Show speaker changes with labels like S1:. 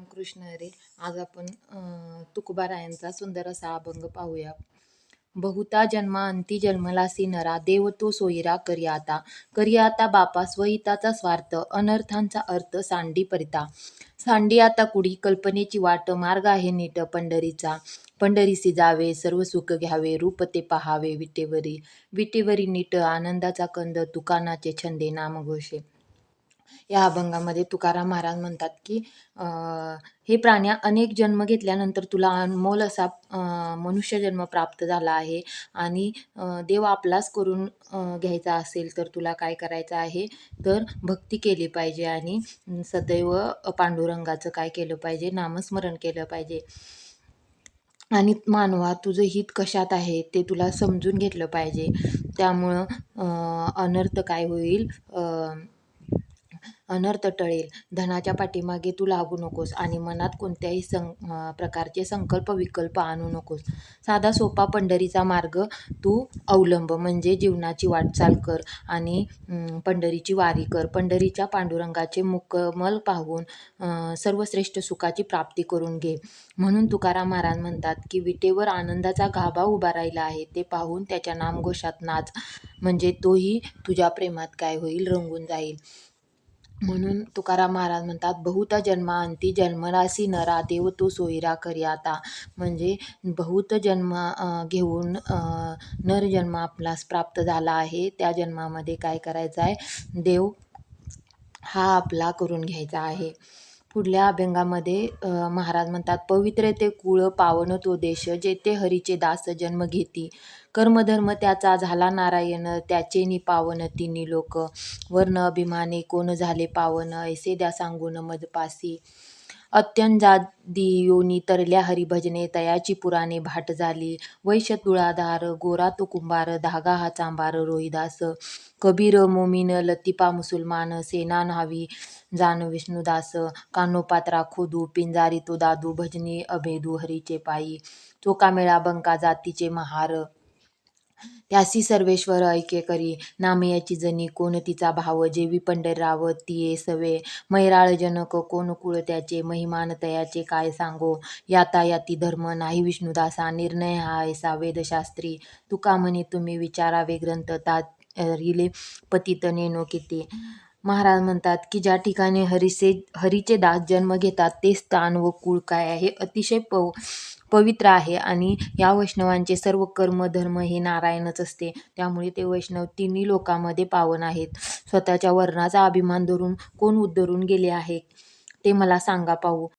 S1: रामकृष्ण हरी. आज आपण तुकोबारायांचा सुंदर असा अभंग पाहूया. बहुता जन्मांती जन्मलासी नरा, देव तो सोयीरा करी आता बापा स्वहिताचा स्वार्थ, अनर्थांचा अर्थ सांडी परिता. सांडी आता कुडी कल्पनेची वाट, मार्ग आहे नीट पंढरीचा. पंढरीसी जावे सर्व सुख घ्यावे, रूप ते पहावे विटेवरी नीट आनंदाचा कंद, तुकानाचे छंदे नामघोषे. या अभंगामध्ये तुकाराम महाराज म्हणतात की हे प्राण्या, अनेक जन्म घेतल्यानंतर तुला अनमोल असा मनुष्य जन्म प्राप्त झाला आहे आणि देव आपलाच करून घ्यायचा असेल तर तुला काय करायचं आहे तर भक्ती केली पाहिजे आणि सदैव पांडुरंगाचं काय केलं पाहिजे, नामस्मरण केलं पाहिजे. आणि मानवा तुझं हित कशात आहे ते तुला समजून घेतलं पाहिजे. त्यामुळं अनर्थ काय होईल, अनर्थ टळेल. धनाच्या पाठीमागे तू लागू नकोस आणि मनात कोणत्याही प्रकारचे संकल्प विकल्प आणू नकोस. साधा सोपा पंढरीचा मार्ग तू अवलंब, म्हणजे जीवनाची वाटचाल कर आणि पंढरीची वारी कर. पंढरीच्या पांडुरंगाचे मुकमल पाहून सर्वश्रेष्ठ सुखाची प्राप्ती करून घे. म्हणून तुकाराम महाराज म्हणतात की विटेवर आनंदाचा गाभा उभा राहिला आहे ते पाहून त्याच्या नामघोषात नाच, म्हणजे तोही तुझ्या प्रेमात काय होईल, रंगून जाईल. म्हणून तुकाराम महाराज म्हणतात बहुता जन्मांती जन्मरासी नरा, देव तो सोयीरा करी आता. म्हणजे बहुत जन्म घेऊन नर जन्म आपल्यास प्राप्त झाला आहे. त्या जन्मामध्ये काय करायचं आहे, देव हा आपला करून घ्यायचा आहे. पुढल्या अभंगामध्ये महाराज म्हणतात पवित्र ते कुळ पावन तो देश, जेथे हरीचे दास जन्म घेती. कर्मधर्म त्याचा झाला नारायण, त्याचे नि पावन तिन्ही लोक. वर्ण अभिमाने कोण झाले पावन, ऐसे द्या सांगून मजपासी. अत्यंजादी योनी तरल्या हरिभजने, तयाची पुराणे भाट झाली. वैश्य तुळाधार गोरा तो कुंभार, धागा हा चांभार रोहिदास. कबीर मोमीन लतिफा मुसलमान, सेना न्हावी जान विष्णुदास. कानोपात राखो दू पिंजारी तो दादू, भजनी अभेदू हरीचे पायी. चोका मेळा बंका जातीचे महार, त्यासी सर्वेश्वर ऐके करी. नामयाची जनी कोण तिचा भाव, जेवी पंढरराव तिये सवे. मैराळ जनक कोण कुळ त्याचे, महिमान तयाचे काय सांगो. यातायाती धर्म नाही विष्णुदासा, निर्णय हा ऐसा वेदशास्त्री. तुका म्हणे तुम्ही विचारावे ग्रंथ, तारिले पतित नेनो किती. महाराज म्हणतात की ज्या ठिकाणी हरीचे दास जन्म घेतात ते स्थान व कुळ काय आहे, अतिशय पवित्र आहे आणि या वैष्णवांचे सर्व कर्म धर्म हे नारायणच असते. त्यामुळे ते वैष्णव तिन्ही लोकांमध्ये पावन आहेत. स्वतःच्या वर्णाचा अभिमान धरून कोण उद्धरून गेले आहे ते मला सांगा पाहू.